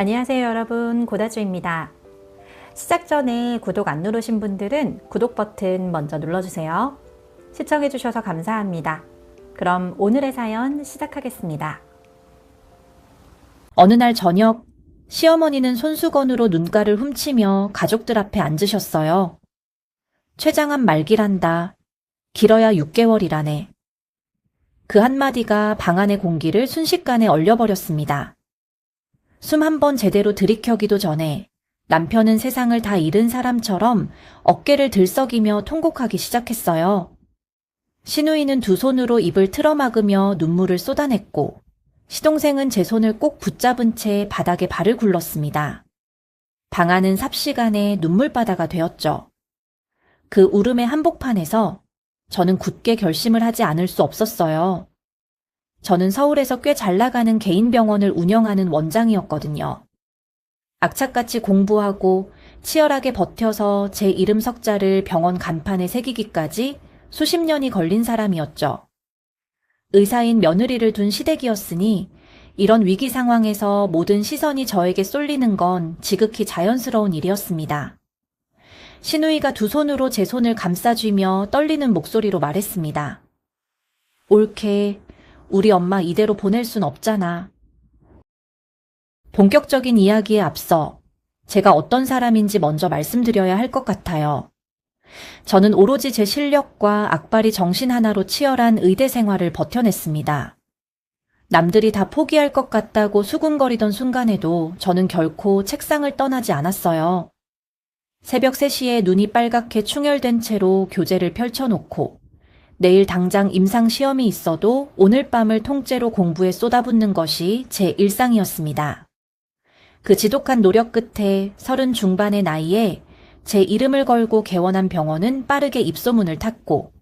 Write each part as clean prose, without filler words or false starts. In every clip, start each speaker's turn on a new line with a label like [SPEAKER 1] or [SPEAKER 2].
[SPEAKER 1] 안녕하세요 여러분, 고다주입니다. 시작 전에 구독 안 누르신 분들은 구독 버튼 먼저 눌러주세요. 시청해주셔서 감사합니다. 그럼 오늘의 사연 시작하겠습니다. 어느 날 저녁, 시어머니는 손수건으로 눈가를 훔치며 가족들 앞에 앉으셨어요. 췌장암 말기란다. 길어야 6개월이라네. 그 한마디가 방 안의 공기를 순식간에 얼려버렸습니다. 숨 한 번 제대로 들이켜기도 전에 남편은 세상을 다 잃은 사람처럼 어깨를 들썩이며 통곡하기 시작했어요. 시누이는 두 손으로 입을 틀어막으며 눈물을 쏟아냈고, 시동생은 제 손을 꼭 붙잡은 채 바닥에 발을 굴렀습니다. 방 안은 삽시간에 눈물바다가 되었죠. 그 울음의 한복판에서 저는 굳게 결심을 하지 않을 수 없었어요. 저는 서울에서 꽤 잘 나가는 개인 병원을 운영하는 원장이었거든요. 악착같이 공부하고 치열하게 버텨서 제 이름 석자를 병원 간판에 새기기까지 수십 년이 걸린 사람이었죠. 의사인 며느리를 둔 시댁이었으니 이런 위기 상황에서 모든 시선이 저에게 쏠리는 건 지극히 자연스러운 일이었습니다. 시누이가 두 손으로 제 손을 감싸쥐며 떨리는 목소리로 말했습니다. 옳게, 우리 엄마 이대로 보낼 순 없잖아. 본격적인 이야기에 앞서 제가 어떤 사람인지 먼저 말씀드려야 할 것 같아요. 저는 오로지 제 실력과 악바리 정신 하나로 치열한 의대 생활을 버텨냈습니다. 남들이 다 포기할 것 같다고 수군거리던 순간에도 저는 결코 책상을 떠나지 않았어요. 새벽 3시에 눈이 빨갛게 충혈된 채로 교재를 펼쳐놓고 내일 당장 임상시험이 있어도 오늘 밤을 통째로 공부에 쏟아붓는 것이 제 일상이었습니다. 그 지독한 노력 끝에 30 중반의 나이에 제 이름을 걸고 개원한 병원은 빠르게 입소문을 탔고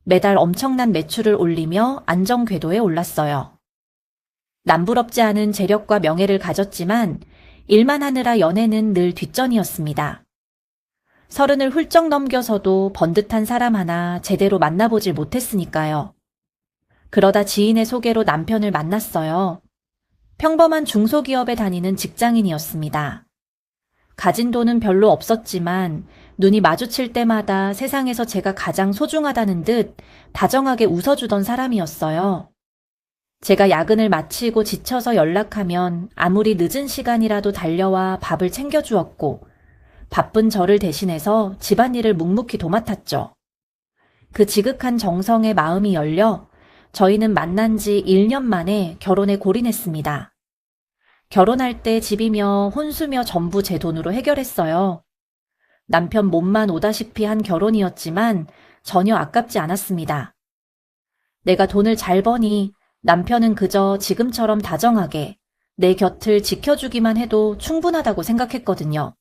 [SPEAKER 1] 매달 엄청난 매출을 올리며 안정 궤도에 올랐어요. 남부럽지 않은 재력과 명예를 가졌지만 일만 하느라 연애는 늘 뒷전이었습니다. 30을 훌쩍 넘겨서도 번듯한 사람 하나 제대로 만나보질 못했으니까요. 그러다 지인의 소개로 남편을 만났어요. 평범한 중소기업에 다니는 직장인이었습니다. 가진 돈은 별로 없었지만 눈이 마주칠 때마다 세상에서 제가 가장 소중하다는 듯 다정하게 웃어주던 사람이었어요. 제가 야근을 마치고 지쳐서 연락하면 아무리 늦은 시간이라도 달려와 밥을 챙겨주었고 바쁜 저를 대신해서 집안일을 묵묵히 도맡았죠. 그 지극한 정성에 마음이 열려 저희는 만난 지 1년 만에 결혼에 골인했습니다. 결혼할 때 집이며 혼수며 전부 제 돈으로 해결했어요. 남편 몸만 오다시피 한 결혼이었지만 전혀 아깝지 않았습니다. 내가 돈을 잘 버니 남편은 그저 지금처럼 다정하게 내 곁을 지켜주기만 해도 충분하다고 생각했거든요.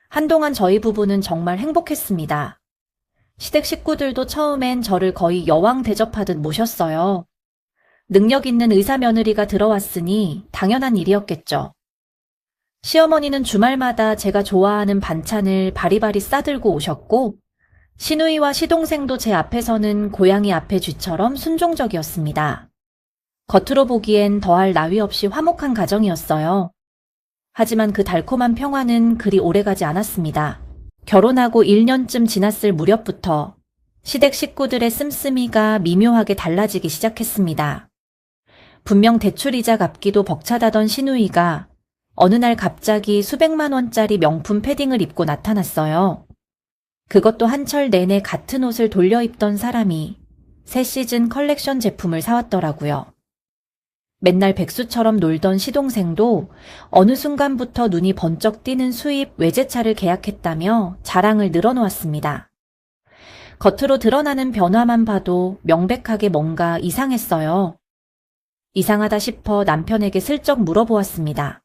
[SPEAKER 1] 한동안 저희 부부는 정말 행복했습니다. 시댁 식구들도 처음엔 저를 거의 여왕 대접하듯 모셨어요. 능력 있는 의사 며느리가 들어왔으니 당연한 일이었겠죠. 시어머니는 주말마다 제가 좋아하는 반찬을 바리바리 싸들고 오셨고 시누이와 시동생도 제 앞에서는 고양이 앞의 쥐처럼 순종적이었습니다. 겉으로 보기엔 더할 나위 없이 화목한 가정이었어요. 하지만 그 달콤한 평화는 그리 오래가지 않았습니다. 결혼하고 1년쯤 지났을 무렵부터 시댁 식구들의 씀씀이가 미묘하게 달라지기 시작했습니다. 분명 대출이자 갚기도 벅차다던 시누이가 어느 날 갑자기 수백만 원짜리 명품 패딩을 입고 나타났어요. 그것도 한철 내내 같은 옷을 돌려 입던 사람이 새 시즌 컬렉션 제품을 사왔더라고요. 맨날 백수처럼 놀던 시동생도 어느 순간부터 눈이 번쩍 띄는 수입 외제차를 계약했다며 자랑을 늘어놓았습니다. 겉으로 드러나는 변화만 봐도 명백하게 뭔가 이상했어요. 이상하다 싶어 남편에게 슬쩍 물어보았습니다.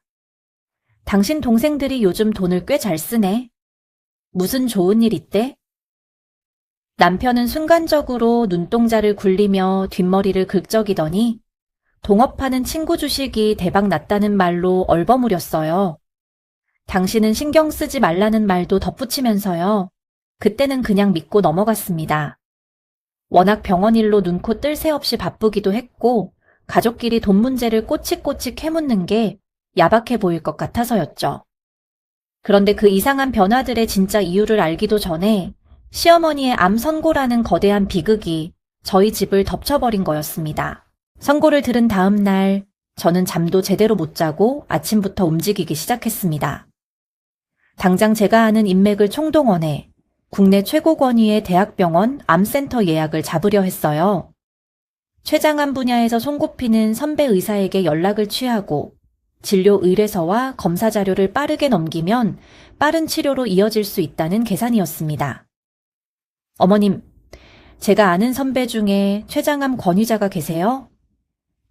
[SPEAKER 1] 당신 동생들이 요즘 돈을 꽤 잘 쓰네. 무슨 좋은 일 있대? 남편은 순간적으로 눈동자를 굴리며 뒷머리를 긁적이더니 동업하는 친구 주식이 대박 났다는 말로 얼버무렸어요. 당신은 신경 쓰지 말라는 말도 덧붙이면서요. 그때는 그냥 믿고 넘어갔습니다. 워낙 병원 일로 눈코 뜰 새 없이 바쁘기도 했고 가족끼리 돈 문제를 꼬치꼬치 캐묻는 게 야박해 보일 것 같아서였죠. 그런데 그 이상한 변화들의 진짜 이유를 알기도 전에 시어머니의 암 선고라는 거대한 비극이 저희 집을 덮쳐버린 거였습니다. 선고를 들은 다음 날 저는 잠도 제대로 못 자고 아침부터 움직이기 시작했습니다. 당장 제가 아는 인맥을 총동원해 국내 최고 권위의 대학병원 암센터 예약을 잡으려 했어요. 췌장암 분야에서 손꼽히는 선배 의사에게 연락을 취하고 진료 의뢰서와 검사 자료를 빠르게 넘기면 빠른 치료로 이어질 수 있다는 계산이었습니다. 어머님, 제가 아는 선배 중에 췌장암 권위자가 계세요?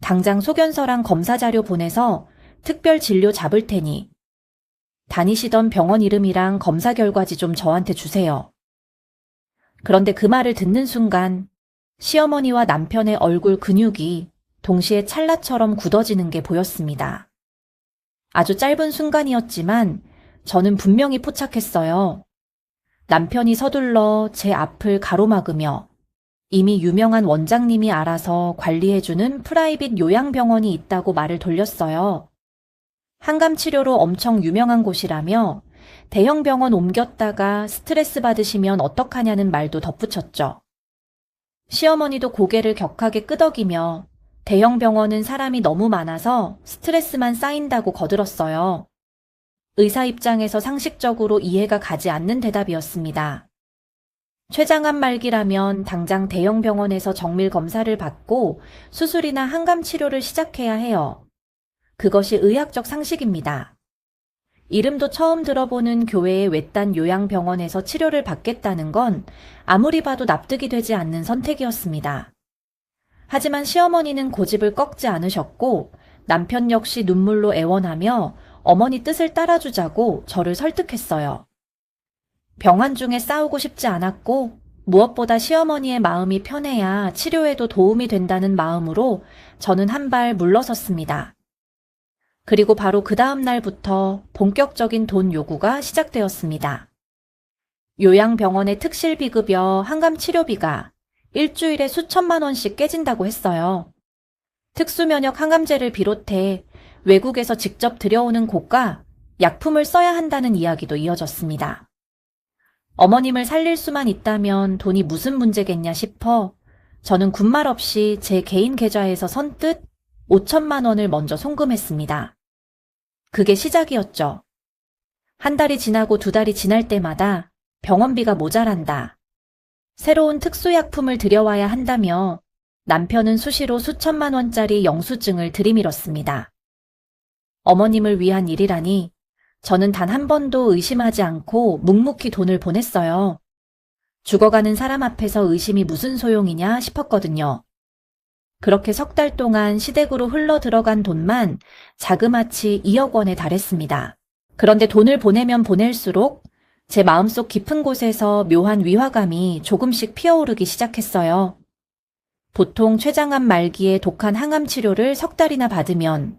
[SPEAKER 1] 당장 소견서랑 검사 자료 보내서 특별 진료 잡을 테니 다니시던 병원 이름이랑 검사 결과지 좀 저한테 주세요. 그런데 그 말을 듣는 순간 시어머니와 남편의 얼굴 근육이 동시에 찰나처럼 굳어지는 게 보였습니다. 아주 짧은 순간이었지만 저는 분명히 포착했어요. 남편이 서둘러 제 앞을 가로막으며 이미 유명한 원장님이 알아서 관리해주는 프라이빗 요양병원이 있다고 말을 돌렸어요. 항암 치료로 엄청 유명한 곳이라며 대형 병원 옮겼다가 스트레스 받으시면 어떡하냐는 말도 덧붙였죠. 시어머니도 고개를 격하게 끄덕이며 대형 병원은 사람이 너무 많아서 스트레스만 쌓인다고 거들었어요. 의사 입장에서 상식적으로 이해가 가지 않는 대답이었습니다. 췌장암 말기라면 당장 대형 병원에서 정밀 검사를 받고 수술이나 항암 치료를 시작해야 해요. 그것이 의학적 상식입니다. 이름도 처음 들어보는 교회의 외딴 요양병원에서 치료를 받겠다는 건 아무리 봐도 납득이 되지 않는 선택이었습니다. 하지만 시어머니는 고집을 꺾지 않으셨고 남편 역시 눈물로 애원하며 어머니 뜻을 따라주자고 저를 설득했어요. 병환 중에 싸우고 싶지 않았고 무엇보다 시어머니의 마음이 편해야 치료에도 도움이 된다는 마음으로 저는 한 발 물러섰습니다. 그리고 바로 그 다음 날부터 본격적인 돈 요구가 시작되었습니다. 요양병원의 특실 비급여 항암 치료비가 일주일에 수천만 원씩 깨진다고 했어요. 특수면역 항암제를 비롯해 외국에서 직접 들여오는 고가 약품을 써야 한다는 이야기도 이어졌습니다. 어머님을 살릴 수만 있다면 돈이 무슨 문제겠냐 싶어 저는 군말 없이 제 개인 계좌에서 선뜻 5천만 원을 먼저 송금했습니다. 그게 시작이었죠. 한 달이 지나고 두 달이 지날 때마다 병원비가 모자란다. 새로운 특수약품을 들여와야 한다며 남편은 수시로 수천만 원짜리 영수증을 들이밀었습니다. 어머님을 위한 일이라니 저는 단 한 번도 의심하지 않고 묵묵히 돈을 보냈어요. 죽어가는 사람 앞에서 의심이 무슨 소용이냐 싶었거든요. 그렇게 석 달 동안 시댁으로 흘러 들어간 돈만 자그마치 2억 원에 달했습니다. 그런데 돈을 보내면 보낼수록 제 마음속 깊은 곳에서 묘한 위화감이 조금씩 피어오르기 시작했어요. 보통 췌장암 말기에 독한 항암 치료를 석 달이나 받으면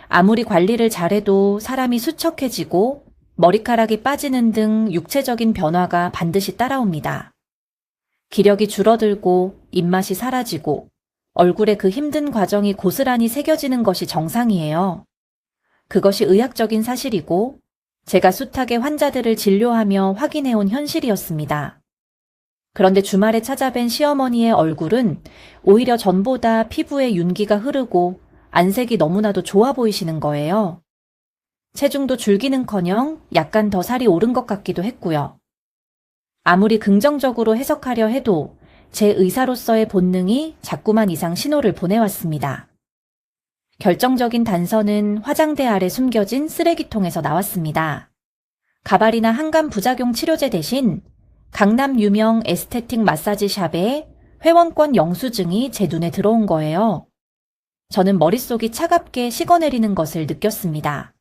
[SPEAKER 1] 아무리 관리를 잘해도 사람이 수척해지고 머리카락이 빠지는 등 육체적인 변화가 반드시 따라옵니다. 기력이 줄어들고 입맛이 사라지고 얼굴에 그 힘든 과정이 고스란히 새겨지는 것이 정상이에요. 그것이 의학적인 사실이고 제가 숱하게 환자들을 진료하며 확인해온 현실이었습니다. 그런데 주말에 찾아뵌 시어머니의 얼굴은 오히려 전보다 피부에 윤기가 흐르고 안색이 너무나도 좋아 보이시는 거예요. 체중도 줄기는커녕 약간 더 살이 오른 것 같기도 했고요. 아무리 긍정적으로 해석하려 해도 제 의사로서의 본능이 자꾸만 이상 신호를 보내왔습니다. 결정적인 단서는 화장대 아래 숨겨진 쓰레기통에서 나왔습니다. 가발이나 항암 부작용 치료제 대신 강남 유명 에스테틱 마사지 샵의 회원권 영수증이 제 눈에 들어온 거예요. 저는 머릿속이 차갑게 식어내리는 것을 느꼈습니다.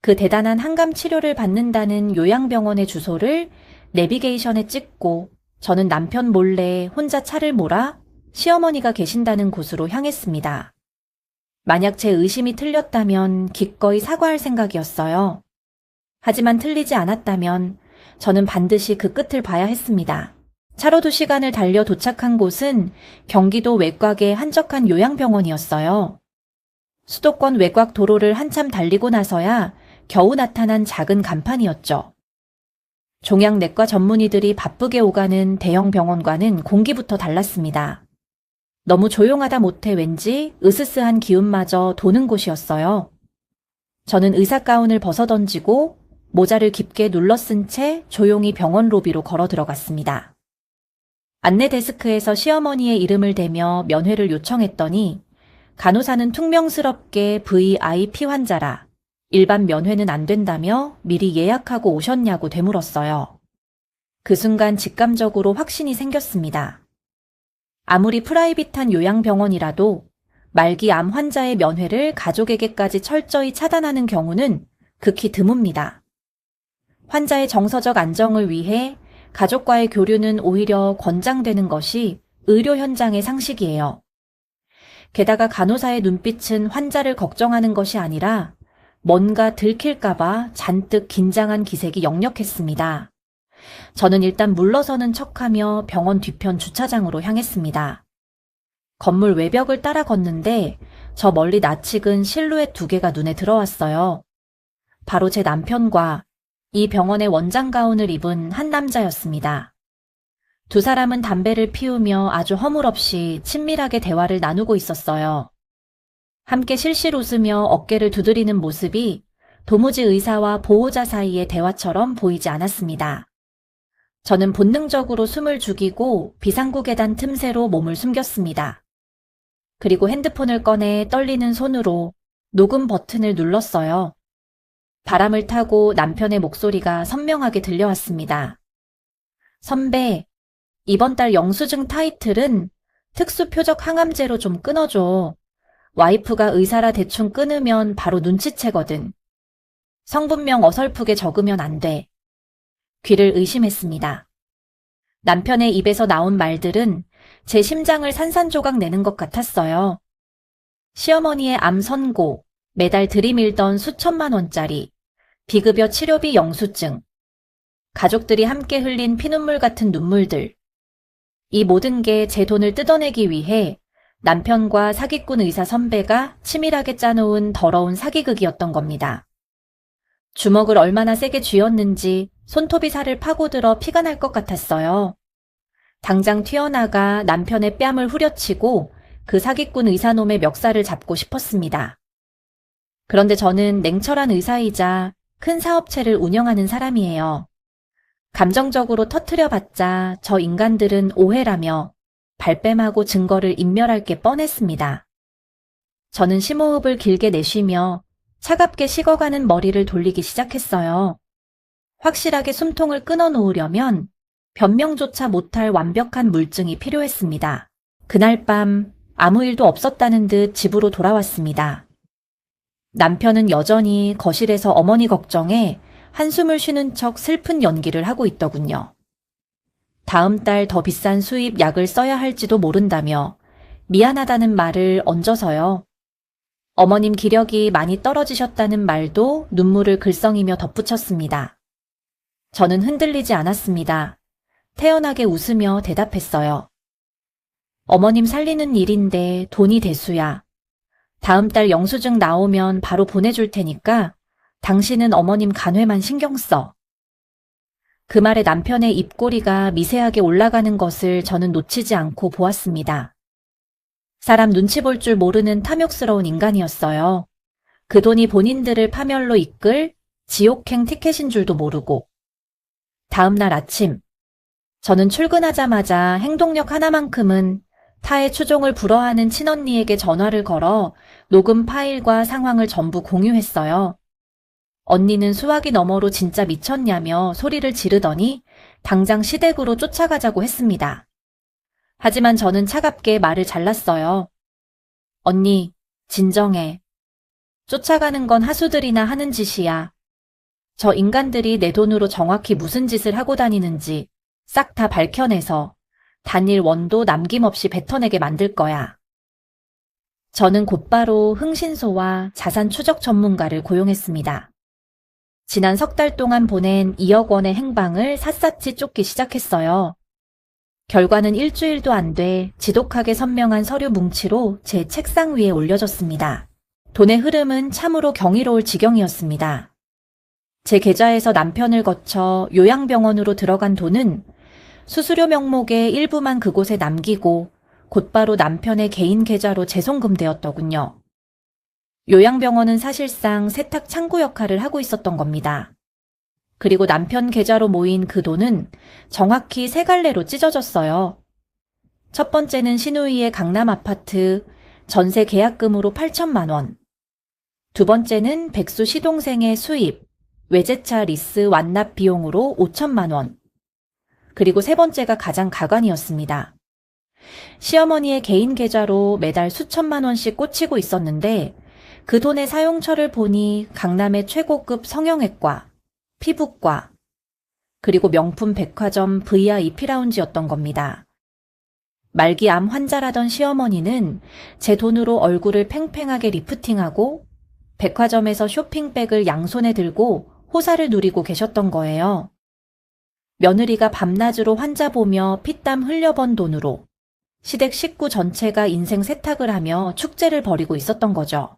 [SPEAKER 1] 그 대단한 항암 치료를 받는다는 요양병원의 주소를 내비게이션에 찍고 저는 남편 몰래 혼자 차를 몰아 시어머니가 계신다는 곳으로 향했습니다. 만약 제 의심이 틀렸다면 기꺼이 사과할 생각이었어요. 하지만 틀리지 않았다면 저는 반드시 그 끝을 봐야 했습니다. 차로 2시간을 달려 도착한 곳은 경기도 외곽의 한적한 요양병원이었어요. 수도권 외곽 도로를 한참 달리고 나서야 겨우 나타난 작은 간판이었죠. 종양내과 전문의들이 바쁘게 오가는 대형 병원과는 공기부터 달랐습니다. 너무 조용하다 못해 왠지 으스스한 기운마저 도는 곳이었어요. 저는 의사 가운을 벗어던지고 모자를 깊게 눌러 쓴 채 조용히 병원 로비로 걸어 들어갔습니다. 안내 데스크에서 시어머니의 이름을 대며 면회를 요청했더니 간호사는 퉁명스럽게 VIP 환자라 일반 면회는 안 된다며 미리 예약하고 오셨냐고 되물었어요. 그 순간 직감적으로 확신이 생겼습니다. 아무리 프라이빗한 요양병원이라도 말기 암 환자의 면회를 가족에게까지 철저히 차단하는 경우는 극히 드뭅니다. 환자의 정서적 안정을 위해 가족과의 교류는 오히려 권장되는 것이 의료 현장의 상식이에요. 게다가 간호사의 눈빛은 환자를 걱정하는 것이 아니라 뭔가 들킬까봐 잔뜩 긴장한 기색이 역력했습니다. 저는 일단 물러서는 척하며 병원 뒤편 주차장으로 향했습니다. 건물 외벽을 따라 걷는데 저 멀리 낯익은 실루엣 2개가 눈에 들어왔어요. 바로 제 남편과 이 병원의 원장 가운을 입은 한 남자였습니다. 두 사람은 담배를 피우며 아주 허물없이 친밀하게 대화를 나누고 있었어요. 함께 실실 웃으며 어깨를 두드리는 모습이 도무지 의사와 보호자 사이의 대화처럼 보이지 않았습니다. 저는 본능적으로 숨을 죽이고 비상구 계단 틈새로 몸을 숨겼습니다. 그리고 핸드폰을 꺼내 떨리는 손으로 녹음 버튼을 눌렀어요. 바람을 타고 남편의 목소리가 선명하게 들려왔습니다. 선배, 이번 달 영수증 타이틀은 특수표적 항암제로 좀 끊어줘. 와이프가 의사라 대충 끊으면 바로 눈치채거든. 성분명 어설프게 적으면 안 돼. 귀를 의심했습니다. 남편의 입에서 나온 말들은 제 심장을 산산조각 내는 것 같았어요. 시어머니의 암 선고, 매달 들이밀던 수천만 원짜리, 비급여 치료비 영수증, 가족들이 함께 흘린 피눈물 같은 눈물들. 이 모든 게 제 돈을 뜯어내기 위해 남편과 사기꾼 의사 선배가 치밀하게 짜놓은 더러운 사기극이었던 겁니다. 주먹을 얼마나 세게 쥐었는지 손톱이 살을 파고들어 피가 날 것 같았어요. 당장 튀어나가 남편의 뺨을 후려치고 그 사기꾼 의사놈의 멱살을 잡고 싶었습니다. 그런데 저는 냉철한 의사이자 큰 사업체를 운영하는 사람이에요. 감정적으로 터트려봤자 저 인간들은 오해라며 발뺌하고 증거를 인멸할 게 뻔했습니다. 저는 심호흡을 길게 내쉬며 차갑게 식어가는 머리를 돌리기 시작했어요. 확실하게 숨통을 끊어놓으려면 변명조차 못할 완벽한 물증이 필요했습니다. 그날 밤 아무 일도 없었다는 듯 집으로 돌아왔습니다. 남편은 여전히 거실에서 어머니 걱정에 한숨을 쉬는 척 슬픈 연기를 하고 있더군요. 다음 달 더 비싼 수입 약을 써야 할지도 모른다며 미안하다는 말을 얹어서요. 어머님 기력이 많이 떨어지셨다는 말도 눈물을 글썽이며 덧붙였습니다. 저는 흔들리지 않았습니다. 태연하게 웃으며 대답했어요. 어머님 살리는 일인데 돈이 대수야. 다음 달 영수증 나오면 바로 보내줄 테니까 당신은 어머님 간회만 신경 써. 그 말에 남편의 입꼬리가 미세하게 올라가는 것을 저는 놓치지 않고 보았습니다. 사람 눈치 볼 줄 모르는 탐욕스러운 인간이었어요. 그 돈이 본인들을 파멸로 이끌 지옥행 티켓인 줄도 모르고. 다음 날 아침, 저는 출근하자마자 행동력 하나만큼은 타의 추종을 불허하는 친언니에게 전화를 걸어 녹음 파일과 상황을 전부 공유했어요. 언니는 수화기 너머로 진짜 미쳤냐며 소리를 지르더니 당장 시댁으로 쫓아가자고 했습니다. 하지만 저는 차갑게 말을 잘랐어요. 언니, 진정해. 쫓아가는 건 하수들이나 하는 짓이야. 저 인간들이 내 돈으로 정확히 무슨 짓을 하고 다니는지 싹 다 밝혀내서 단일 원도 남김없이 뱉어내게 만들 거야. 저는 곧바로 흥신소와 자산 추적 전문가를 고용했습니다. 지난 석 달 동안 보낸 2억 원의 행방을 샅샅이 쫓기 시작했어요. 결과는 일주일도 안 돼 지독하게 선명한 서류 뭉치로 제 책상 위에 올려졌습니다. 돈의 흐름은 참으로 경이로울 지경이었습니다. 제 계좌에서 남편을 거쳐 요양병원으로 들어간 돈은 수수료 명목의 일부만 그곳에 남기고 곧바로 남편의 개인 계좌로 재송금되었더군요. 요양병원은 사실상 세탁 창구 역할을 하고 있었던 겁니다. 그리고 남편 계좌로 모인 그 돈은 정확히 세 갈래로 찢어졌어요. 첫 번째는 시누이의 강남 아파트 전세 계약금으로 8천만 원. 두 번째는 백수 시동생의 수입, 외제차 리스 완납 비용으로 5천만 원. 그리고 세 번째가 가장 가관이었습니다. 시어머니의 개인 계좌로 매달 수천만 원씩 꽂히고 있었는데 그 돈의 사용처를 보니 강남의 최고급 성형외과, 피부과, 그리고 명품 백화점 VIP 라운지였던 겁니다. 말기 암 환자라던 시어머니는 제 돈으로 얼굴을 팽팽하게 리프팅하고 백화점에서 쇼핑백을 양손에 들고 호사를 누리고 계셨던 거예요. 며느리가 밤낮으로 환자 보며 피땀 흘려번 돈으로 시댁 식구 전체가 인생 세탁을 하며 축제를 벌이고 있었던 거죠.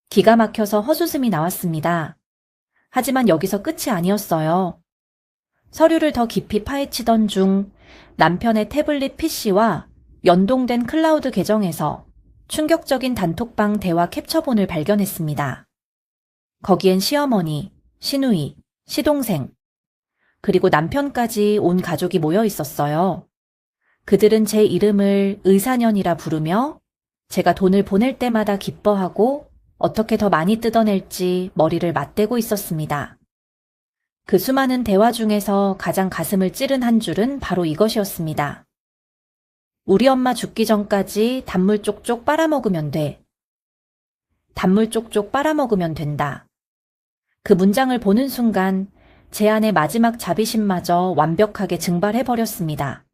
[SPEAKER 1] 기가 막혀서 헛웃음이 나왔습니다. 하지만 여기서 끝이 아니었어요. 서류를 더 깊이 파헤치던 중 남편의 태블릿 PC와 연동된 클라우드 계정에서 충격적인 단톡방 대화 캡처본을 발견했습니다. 거기엔 시어머니, 시누이, 시동생, 그리고 남편까지 온 가족이 모여 있었어요. 그들은 제 이름을 의사년이라 부르며 제가 돈을 보낼 때마다 기뻐하고 어떻게 더 많이 뜯어낼지 머리를 맞대고 있었습니다. 그 수많은 대화 중에서 가장 가슴을 찌른 한 줄은 바로 이것이었습니다. 우리 엄마 죽기 전까지 단물 쪽쪽 빨아먹으면 돼. 단물 쪽쪽 빨아먹으면 된다. 그 문장을 보는 순간 제 안의 마지막 자비심마저 완벽하게 증발해버렸습니다.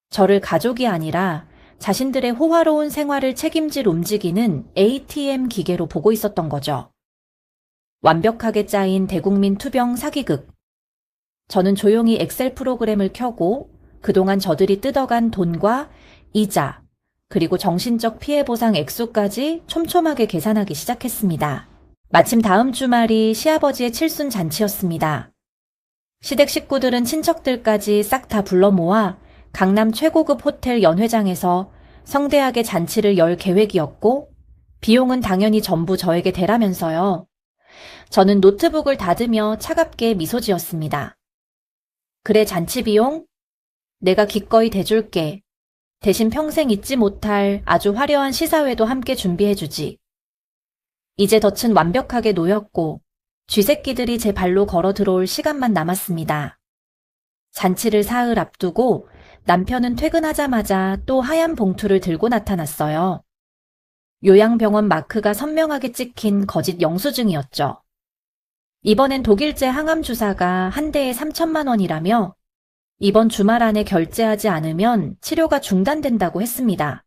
[SPEAKER 1] 저를 가족이 아니라 자신들의 호화로운 생활을 책임질 움직이는 ATM 기계로 보고 있었던 거죠. 완벽하게 짜인 대국민 투병 사기극. 저는 조용히 엑셀 프로그램을 켜고 그동안 저들이 뜯어간 돈과 이자, 그리고 정신적 피해 보상 액수까지 촘촘하게 계산하기 시작했습니다. 마침 다음 주말이 시아버지의 칠순 잔치였습니다. 시댁 식구들은 친척들까지 싹 다 불러 모아 강남 최고급 호텔 연회장에서 성대하게 잔치를 열 계획이었고 비용은 당연히 전부 저에게 대라면서요. 저는 노트북을 닫으며 차갑게 미소 지었습니다. 그래, 잔치 비용? 내가 기꺼이 대줄게. 대신 평생 잊지 못할 아주 화려한 시사회도 함께 준비해주지. 이제 덫은 완벽하게 놓였고 쥐새끼들이 제 발로 걸어 들어올 시간만 남았습니다. 잔치를 사흘 앞두고 남편은 퇴근하자마자 또 하얀 봉투를 들고 나타났어요. 요양병원 마크가 선명하게 찍힌 거짓 영수증이었죠. 이번엔 독일제 항암 주사가 한 대에 3천만 원이라며 이번 주말 안에 결제하지 않으면 치료가 중단된다고 했습니다.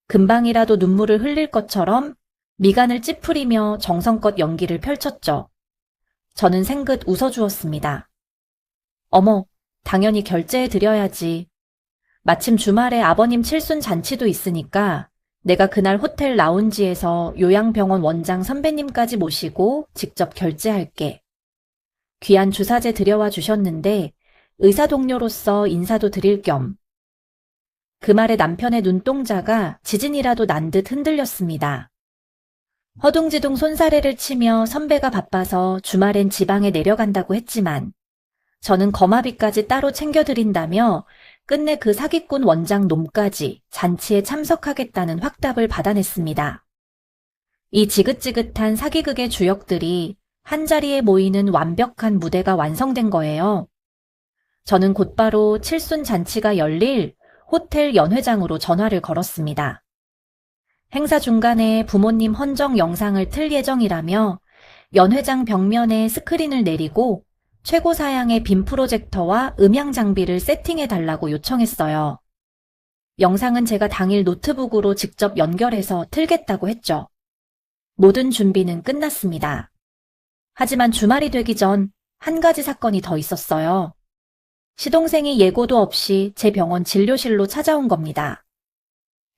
[SPEAKER 1] 금방이라도 눈물을 흘릴 것처럼 미간을 찌푸리며 정성껏 연기를 펼쳤죠. 저는 생긋 웃어주었습니다. 어머, 당연히 결제해드려야지. 마침 주말에 아버님 칠순 잔치도 있으니까 내가 그날 호텔 라운지에서 요양병원 원장 선배님까지 모시고 직접 결제할게. 귀한 주사제 들여와 주셨는데 의사 동료로서 인사도 드릴 겸. 그 말에 남편의 눈동자가 지진이라도 난 듯 흔들렸습니다. 허둥지둥 손사래를 치며 선배가 바빠서 주말엔 지방에 내려간다고 했지만 저는 거마비까지 따로 챙겨드린다며 끝내 그 사기꾼 원장 놈까지 잔치에 참석하겠다는 확답을 받아냈습니다. 이 지긋지긋한 사기극의 주역들이 한자리에 모이는 완벽한 무대가 완성된 거예요. 저는 곧바로 칠순 잔치가 열릴 호텔 연회장으로 전화를 걸었습니다. 행사 중간에 부모님 헌정 영상을 틀 예정이라며 연회장 벽면에 스크린을 내리고 최고 사양의 빔 프로젝터와 음향 장비를 세팅해달라고 요청했어요. 영상은 제가 당일 노트북으로 직접 연결해서 틀겠다고 했죠. 모든 준비는 끝났습니다. 하지만 주말이 되기 전 한 가지 사건이 더 있었어요. 시동생이 예고도 없이 제 병원 진료실로 찾아온 겁니다.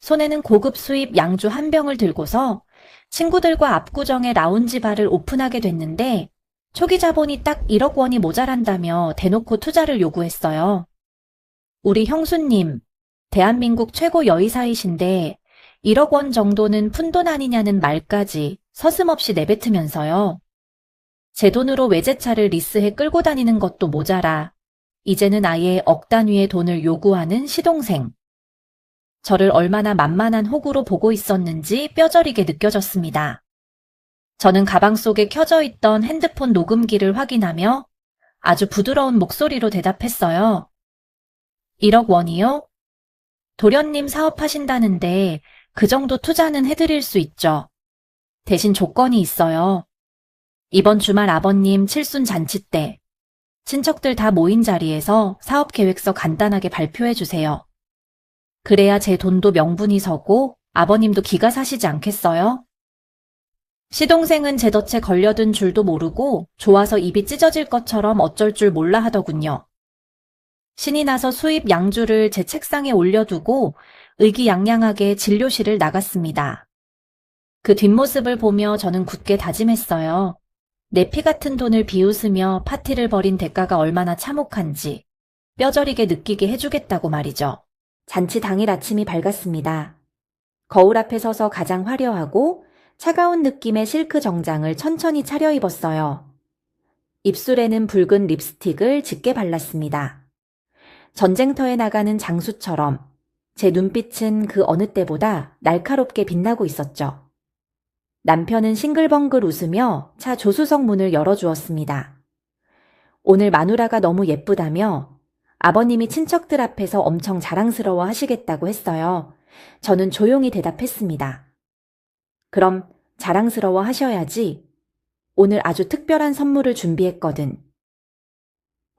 [SPEAKER 1] 손에는 고급 수입 양주 한 병을 들고서 친구들과 압구정의 라운지 바를 오픈하게 됐는데 초기 자본이 딱 1억 원이 모자란다며 대놓고 투자를 요구했어요. 우리 형수님, 대한민국 최고 여의사이신데 1억 원 정도는 푼돈 아니냐는 말까지 서슴없이 내뱉으면서요. 제 돈으로 외제차를 리스해 끌고 다니는 것도 모자라 이제는 아예 억 단위의 돈을 요구하는 시동생. 저를 얼마나 만만한 호구로 보고 있었는지 뼈저리게 느껴졌습니다. 저는 가방 속에 켜져 있던 핸드폰 녹음기를 확인하며 아주 부드러운 목소리로 대답했어요. 1억 원이요? 도련님 사업하신다는데 그 정도 투자는 해드릴 수 있죠. 대신 조건이 있어요. 이번 주말 아버님 칠순 잔치 때 친척들 다 모인 자리에서 사업 계획서 간단하게 발표해 주세요. 그래야 제 돈도 명분이 서고 아버님도 기가 사시지 않겠어요? 시동생은 제 덫에 걸려든 줄도 모르고 좋아서 입이 찢어질 것처럼 어쩔 줄 몰라 하더군요. 신이 나서 수입 양주를 제 책상에 올려두고 의기양양하게 진료실을 나갔습니다. 그 뒷모습을 보며 저는 굳게 다짐했어요. 내 피 같은 돈을 비웃으며 파티를 벌인 대가가 얼마나 참혹한지 뼈저리게 느끼게 해주겠다고 말이죠. 잔치 당일 아침이 밝았습니다. 거울 앞에 서서 가장 화려하고 차가운 느낌의 실크 정장을 천천히 차려입었어요. 입술에는 붉은 립스틱을 짙게 발랐습니다. 전쟁터에 나가는 장수처럼 제 눈빛은 그 어느 때보다 날카롭게 빛나고 있었죠. 남편은 싱글벙글 웃으며 차 조수석 문을 열어주었습니다. 오늘 마누라가 너무 예쁘다며 아버님이 친척들 앞에서 엄청 자랑스러워 하시겠다고 했어요. 저는 조용히 대답했습니다. 그럼 자랑스러워 하셔야지. 오늘 아주 특별한 선물을 준비했거든.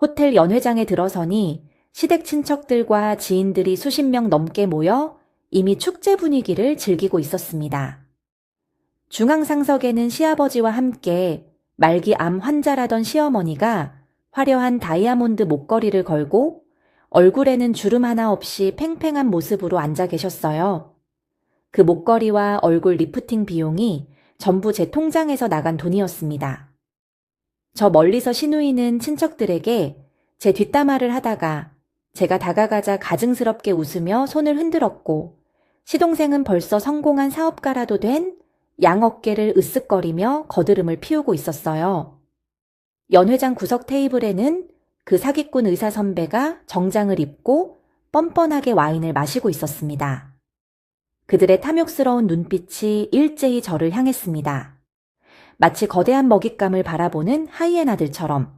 [SPEAKER 1] 호텔 연회장에 들어서니 시댁 친척들과 지인들이 수십 명 넘게 모여 이미 축제 분위기를 즐기고 있었습니다. 중앙상석에는 시아버지와 함께 말기 암 환자라던 시어머니가 화려한 다이아몬드 목걸이를 걸고 얼굴에는 주름 하나 없이 팽팽한 모습으로 앉아 계셨어요. 그 목걸이와 얼굴 리프팅 비용이 전부 제 통장에서 나간 돈이었습니다. 저 멀리서 시누이는 친척들에게 제 뒷담화를 하다가 제가 다가가자 가증스럽게 웃으며 손을 흔들었고 시동생은 벌써 성공한 사업가라도 된 양어깨를 으쓱거리며 거드름을 피우고 있었어요. 연회장 구석 테이블에는 그 사기꾼 의사 선배가 정장을 입고 뻔뻔하게 와인을 마시고 있었습니다. 그들의 탐욕스러운 눈빛이 일제히 저를 향했습니다. 마치 거대한 먹잇감을 바라보는 하이에나들처럼.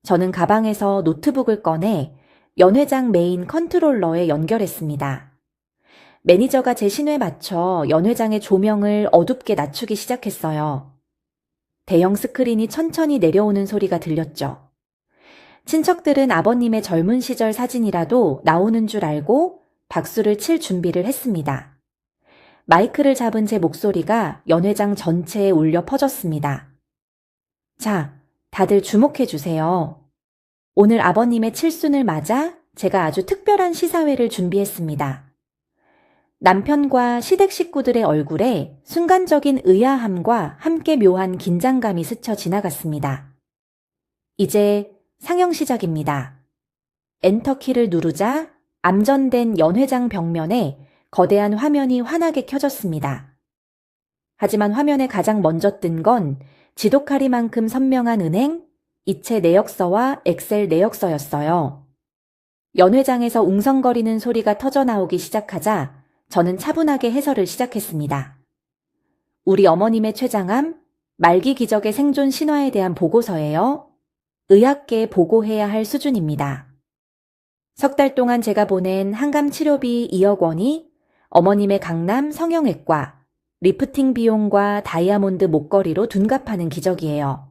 [SPEAKER 1] 저는 가방에서 노트북을 꺼내 연회장 메인 컨트롤러에 연결했습니다. 매니저가 제 신호에 맞춰 연회장의 조명을 어둡게 낮추기 시작했어요. 대형 스크린이 천천히 내려오는 소리가 들렸죠. 친척들은 아버님의 젊은 시절 사진이라도 나오는 줄 알고 박수를 칠 준비를 했습니다. 마이크를 잡은 제 목소리가 연회장 전체에 울려 퍼졌습니다. 자, 다들 주목해 주세요. 오늘 아버님의 칠순을 맞아 제가 아주 특별한 시사회를 준비했습니다. 남편과 시댁 식구들의 얼굴에 순간적인 의아함과 함께 묘한 긴장감이 스쳐 지나갔습니다. 이제 상영 시작입니다. 엔터키를 누르자 암전된 연회장 벽면에 거대한 화면이 환하게 켜졌습니다. 하지만 화면에 가장 먼저 뜬 건 지독하리만큼 선명한 은행, 이체 내역서와 엑셀 내역서였어요. 연회장에서 웅성거리는 소리가 터져나오기 시작하자 저는 차분하게 해설을 시작했습니다. 우리 어머님의 췌장암, 말기 기적의 생존 신화에 대한 보고서예요. 의학계에 보고해야 할 수준입니다. 석 달 동안 제가 보낸 항암 치료비 2억 원이 어머님의 강남 성형외과, 리프팅 비용과 다이아몬드 목걸이로 둔갑하는 기적이에요.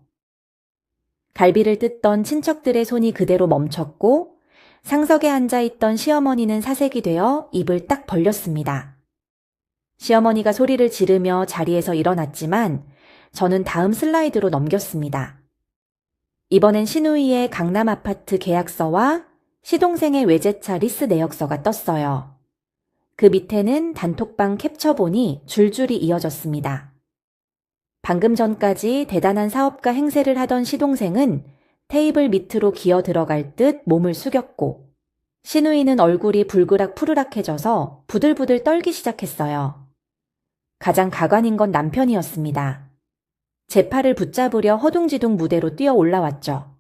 [SPEAKER 1] 갈비를 뜯던 친척들의 손이 그대로 멈췄고 상석에 앉아있던 시어머니는 사색이 되어 입을 딱 벌렸습니다. 시어머니가 소리를 지르며 자리에서 일어났지만 저는 다음 슬라이드로 넘겼습니다. 이번엔 시누이의 강남 아파트 계약서와 시동생의 외제차 리스 내역서가 떴어요. 그 밑에는 단톡방 캡처본이 줄줄이 이어졌습니다. 방금 전까지 대단한 사업가 행세를 하던 시동생은 테이블 밑으로 기어 들어갈 듯 몸을 숙였고 시누이는 얼굴이 불그락 푸르락해져서 부들부들 떨기 시작했어요. 가장 가관인 건 남편이었습니다. 제 팔을 붙잡으려 허둥지둥 무대로 뛰어 올라왔죠.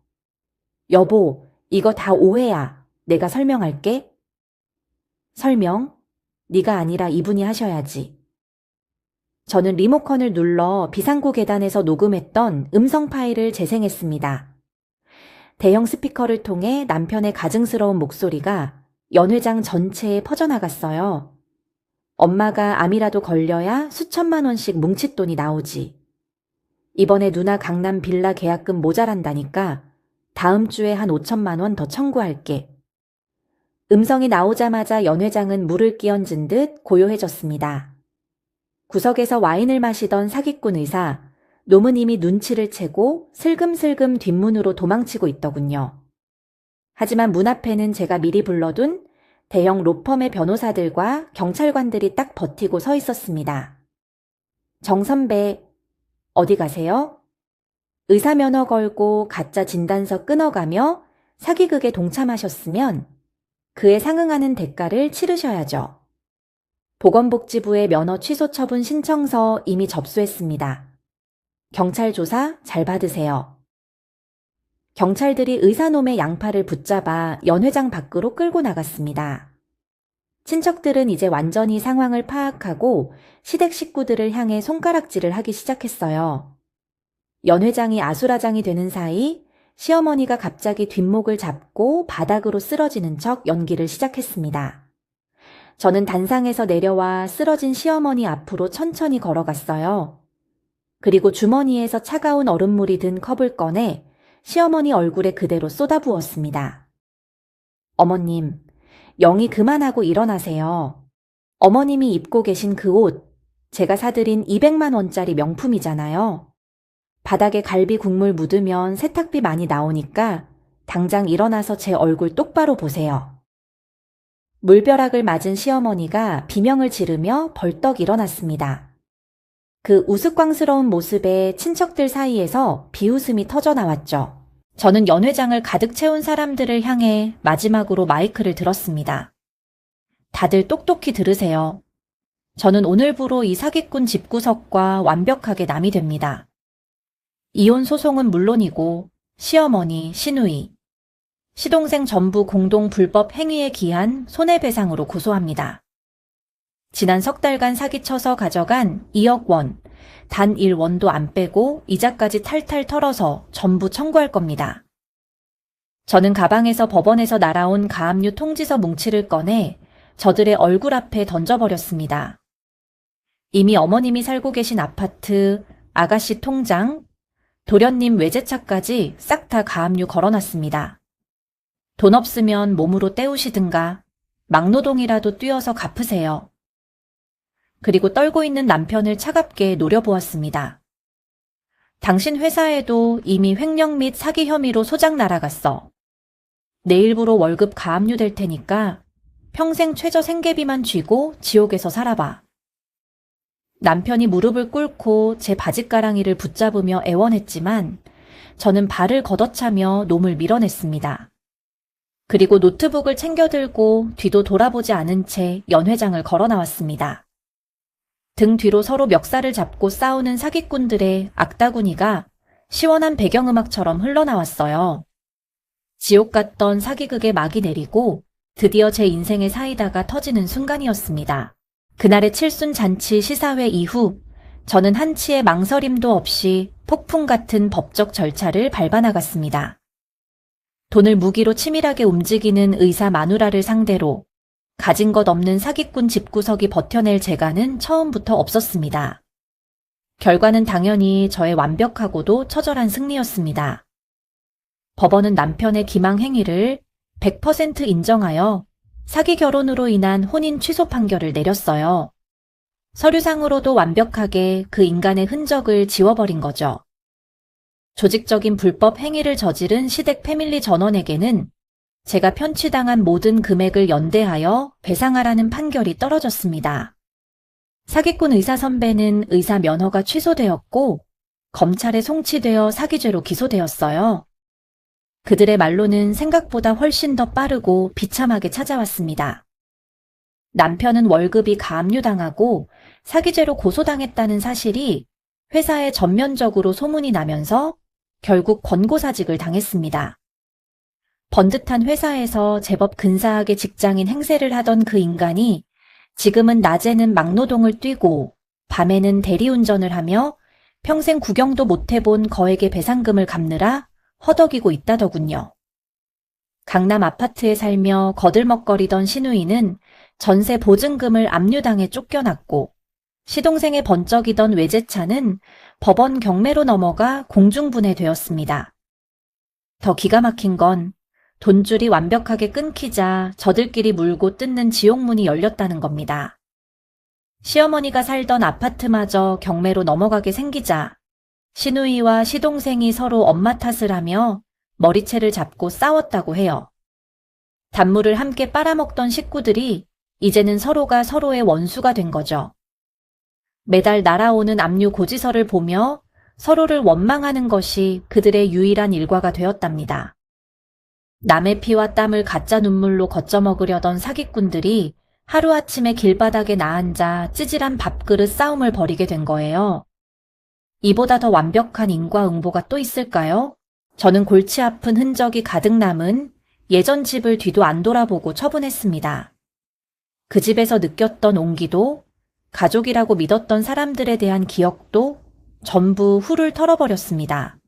[SPEAKER 1] 여보, 이거 다 오해야. 내가 설명할게. 설명? 네가 아니라 이분이 하셔야지. 저는 리모컨을 눌러 비상구 계단에서 녹음했던 음성 파일을 재생했습니다. 대형 스피커를 통해 남편의 가증스러운 목소리가 연 회장 전체에 퍼져나갔어요. 엄마가 암이라도 걸려야 수천만 원씩 뭉칫돈이 나오지. 이번에 누나 강남 빌라 계약금 모자란다니까 다음 주에 한 5천만 원 더 청구할게. 음성이 나오자마자 연 회장은 물을 끼얹은 듯 고요해졌습니다. 구석에서 와인을 마시던 사기꾼 의사, 놈은 이미 눈치를 채고 슬금슬금 뒷문으로 도망치고 있더군요. 하지만 문 앞에는 제가 미리 불러둔 대형 로펌의 변호사들과 경찰관들이 딱 버티고 서 있었습니다. 정 선배, 어디 가세요? 의사 면허 걸고 가짜 진단서 끊어가며 사기극에 동참하셨으면 그에 상응하는 대가를 치르셔야죠. 보건복지부에 면허 취소 처분 신청서 이미 접수했습니다. 경찰 조사 잘 받으세요. 경찰들이 의사놈의 양팔을 붙잡아 연 회장 밖으로 끌고 나갔습니다. 친척들은 이제 완전히 상황을 파악하고 시댁 식구들을 향해 손가락질을 하기 시작했어요. 연 회장이 아수라장이 되는 사이 시어머니가 갑자기 뒷목을 잡고 바닥으로 쓰러지는 척 연기를 시작했습니다. 저는 단상에서 내려와 쓰러진 시어머니 앞으로 천천히 걸어갔어요. 그리고 주머니에서 차가운 얼음물이 든 컵을 꺼내 시어머니 얼굴에 그대로 쏟아부었습니다. 어머님, 영희 그만하고 일어나세요. 어머님이 입고 계신 그 옷, 제가 사드린 200만 원짜리 명품이잖아요. 바닥에 갈비 국물 묻으면 세탁비 많이 나오니까 당장 일어나서 제 얼굴 똑바로 보세요. 물벼락을 맞은 시어머니가 비명을 지르며 벌떡 일어났습니다. 그 우스꽝스러운 모습에 친척들 사이에서 비웃음이 터져나왔죠. 저는 연 회장을 가득 채운 사람들을 향해 마지막으로 마이크를 들었습니다. 다들 똑똑히 들으세요. 저는 오늘부로 이 사기꾼 집구석과 완벽하게 남이 됩니다. 이혼 소송은 물론이고 시어머니, 시누이, 시동생 전부 공동 불법 행위에 기한 손해배상으로 고소합니다. 지난 석 달간 사기쳐서 가져간 2억 원, 단 1원도 안 빼고 이자까지 탈탈 털어서 전부 청구할 겁니다. 저는 가방에서 법원에서 날아온 가압류 통지서 뭉치를 꺼내 저들의 얼굴 앞에 던져버렸습니다. 이미 어머님이 살고 계신 아파트, 아가씨 통장, 도련님 외제차까지 싹 다 가압류 걸어놨습니다. 돈 없으면 몸으로 때우시든가 막노동이라도 뛰어서 갚으세요. 그리고 떨고 있는 남편을 차갑게 노려보았습니다. 당신 회사에도 이미 횡령 및 사기 혐의로 소장 날아갔어. 내일부로 월급 가압류 될 테니까 평생 최저 생계비만 쥐고 지옥에서 살아봐. 남편이 무릎을 꿇고 제 바짓가랑이를 붙잡으며 애원했지만 저는 발을 걷어차며 놈을 밀어냈습니다. 그리고 노트북을 챙겨들고 뒤도 돌아보지 않은 채 연 회장을 걸어 나왔습니다. 등 뒤로 서로 멱살을 잡고 싸우는 사기꾼들의 악다구니가 시원한 배경음악처럼 흘러나왔어요. 지옥 같던 사기극의 막이 내리고 드디어 제 인생의 사이다가 터지는 순간이었습니다. 그날의 칠순 잔치 시사회 이후 저는 한치의 망설임도 없이 폭풍 같은 법적 절차를 밟아나갔습니다. 돈을 무기로 치밀하게 움직이는 의사 마누라를 상대로 가진 것 없는 사기꾼 집구석이 버텨낼 재간은 처음부터 없었습니다. 결과는 당연히 저의 완벽하고도 처절한 승리였습니다. 법원은 남편의 기망 행위를 100% 인정하여 사기 결혼으로 인한 혼인 취소 판결을 내렸어요. 서류상으로도 완벽하게 그 인간의 흔적을 지워버린 거죠. 조직적인 불법 행위를 저지른 시댁 패밀리 전원에게는 제가 편취당한 모든 금액을 연대하여 배상하라는 판결이 떨어졌습니다. 사기꾼 의사 선배는 의사 면허가 취소되었고 검찰에 송치되어 사기죄로 기소되었어요. 그들의 말로는 생각보다 훨씬 더 빠르고 비참하게 찾아왔습니다. 남편은 월급이 가압류당하고 사기죄로 고소당했다는 사실이 회사에 전면적으로 소문이 나면서 결국 권고사직을 당했습니다. 번듯한 회사에서 제법 근사하게 직장인 행세를 하던 그 인간이 지금은 낮에는 막노동을 뛰고 밤에는 대리운전을 하며 평생 구경도 못 해본 거액의 배상금을 갚느라 허덕이고 있다더군요. 강남 아파트에 살며 거들먹거리던 시누이는 전세 보증금을 압류당해 쫓겨났고 시동생의 번쩍이던 외제차는 법원 경매로 넘어가 공중분해되었습니다. 더 기가 막힌 건 돈줄이 완벽하게 끊기자 저들끼리 물고 뜯는 지옥문이 열렸다는 겁니다. 시어머니가 살던 아파트마저 경매로 넘어가게 생기자 시누이와 시동생이 서로 엄마 탓을 하며 머리채를 잡고 싸웠다고 해요. 단물을 함께 빨아먹던 식구들이 이제는 서로가 서로의 원수가 된 거죠. 매달 날아오는 압류 고지서를 보며 서로를 원망하는 것이 그들의 유일한 일과가 되었답니다. 남의 피와 땀을 가짜 눈물로 거쳐먹으려던 사기꾼들이 하루아침에 길바닥에 나앉아 찌질한 밥그릇 싸움을 벌이게 된 거예요. 이보다 더 완벽한 인과응보가 또 있을까요? 저는 골치 아픈 흔적이 가득 남은 예전 집을 뒤도 안 돌아보고 처분했습니다. 그 집에서 느꼈던 온기도 가족이라고 믿었던 사람들에 대한 기억도 전부 훌훌 털어버렸습니다.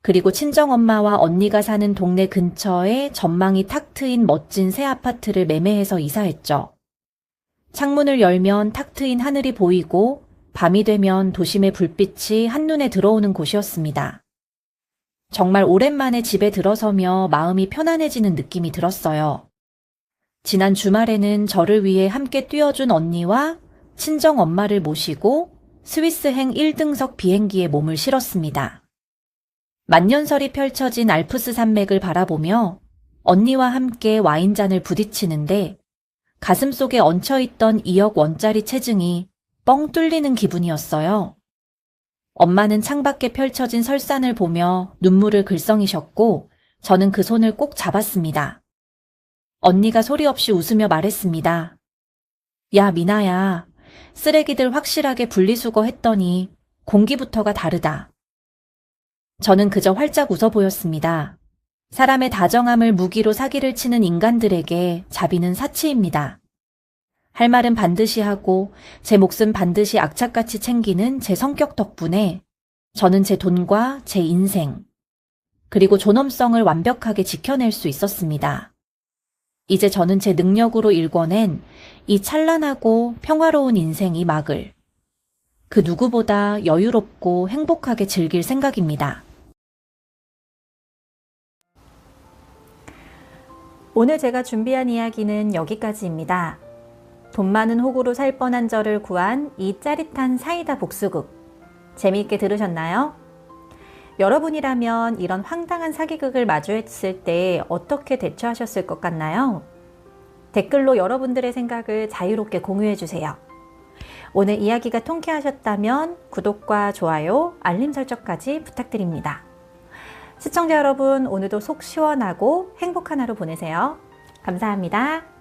[SPEAKER 1] 그리고 친정엄마와 언니가 사는 동네 근처에 전망이 탁 트인 멋진 새 아파트를 매매해서 이사했죠. 창문을 열면 탁 트인 하늘이 보이고 밤이 되면 도심의 불빛이 한눈에 들어오는 곳이었습니다. 정말 오랜만에 집에 들어서며 마음이 편안해지는 느낌이 들었어요. 지난 주말에는 저를 위해 함께 뛰어준 언니와 친정엄마를 모시고 스위스행 1등석 비행기에 몸을 실었습니다. 만년설이 펼쳐진 알프스 산맥을 바라보며 언니와 함께 와인잔을 부딪히는데 가슴속에 얹혀있던 2억 원짜리 체증이 뻥 뚫리는 기분이었어요. 엄마는 창밖에 펼쳐진 설산을 보며 눈물을 글썽이셨고 저는 그 손을 꼭 잡았습니다. 언니가 소리 없이 웃으며 말했습니다. 야, 미나야. 쓰레기들 확실하게 분리수거했더니 공기부터가 다르다. 저는 그저 활짝 웃어 보였습니다. 사람의 다정함을 무기로 사기를 치는 인간들에게 자비는 사치입니다. 할 말은 반드시 하고 제 몫은 반드시 악착같이 챙기는 제 성격 덕분에 저는 제 돈과 제 인생, 그리고 존엄성을 완벽하게 지켜낼 수 있었습니다. 이제 저는 제 능력으로 일궈낸 이 찬란하고 평화로운 인생 이 막을 그 누구보다 여유롭고 행복하게 즐길 생각입니다.
[SPEAKER 2] 오늘 제가 준비한 이야기는 여기까지입니다. 돈 많은 호구로 살 뻔한 저를 구한 이 짜릿한 사이다 복수극. 재미있게 들으셨나요? 여러분이라면 이런 황당한 사기극을 마주했을 때 어떻게 대처하셨을 것 같나요? 댓글로 여러분들의 생각을 자유롭게 공유해주세요. 오늘 이야기가 통쾌하셨다면 구독과 좋아요, 알림 설정까지 부탁드립니다. 시청자 여러분, 오늘도 속 시원하고 행복한 하루 보내세요. 감사합니다.